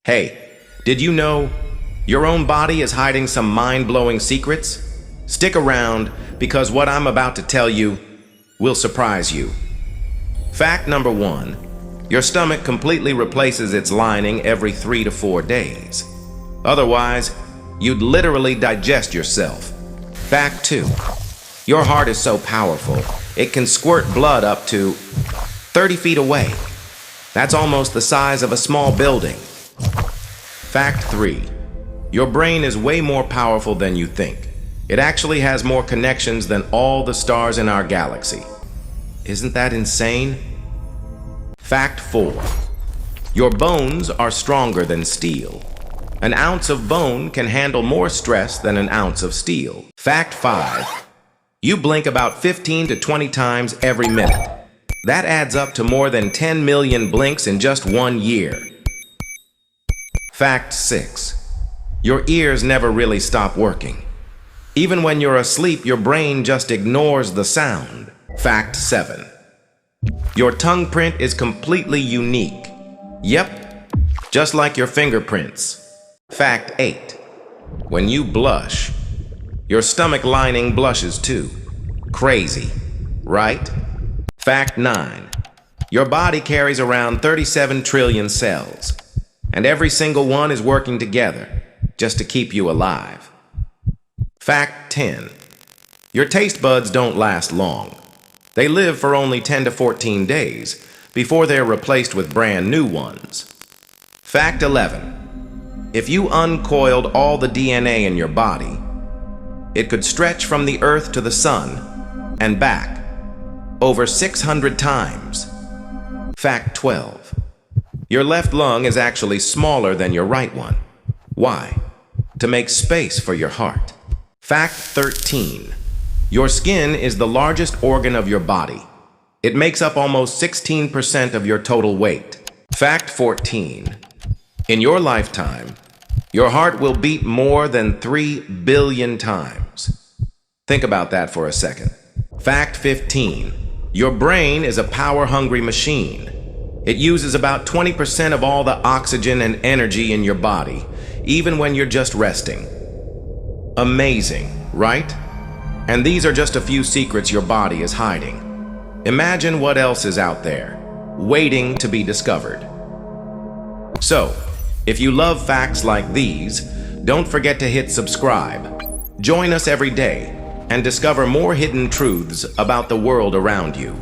Hey, did you know your own body is hiding some mind-blowing secrets? Stick around because what I'm about to tell you will surprise you. Fact number 1. Your stomach completely replaces its lining every 3 to 4 days. Otherwise, you'd literally digest yourself. Fact 2. Your heart is so powerful, it can squirt blood up to 30 feet away. That's almost the size of a small building. Fact 3. Your brain is way more powerful than you think. It actually has more connections than all the stars in our galaxy. Isn't that insane? Fact 4. Your bones are stronger than steel. An ounce of bone can handle more stress than an ounce of steel. Fact 5. You blink about 15 to 20 times every minute. That adds up to more than 10 million blinks in just 1 year. Fact 6. Your ears never really stop working. Even when you're asleep, your brain just ignores the sound. Fact 7. Your tongue print is completely unique. Yep, just like your fingerprints. Fact 8. When you blush, your stomach lining blushes too. Crazy, right? Fact 9. Your body carries around 37 trillion cells, and every single one is working together just to keep you alive. Fact 10. Your taste buds don't last long. They live for only 10 to 14 days before they're replaced with brand new ones. Fact 11. If you uncoiled all the DNA in your body, it could stretch from the Earth to the Sun and back over 600 times. Fact 12. Your left lung is actually smaller than your right one. Why? To make space for your heart. Fact 13. Your skin is the largest organ of your body. It makes up almost 16% of your total weight. Fact 14. In your lifetime, your heart will beat more than 3 billion times. Think about that for a second. Fact 15. Your brain is a power-hungry machine. It uses about 20% of all the oxygen and energy in your body, even when you're just resting. Amazing, right? And these are just a few secrets your body is hiding. Imagine what else is out there, waiting to be discovered. So, if you love facts like these, don't forget to hit subscribe. Join us every day and discover more hidden truths about the world around you.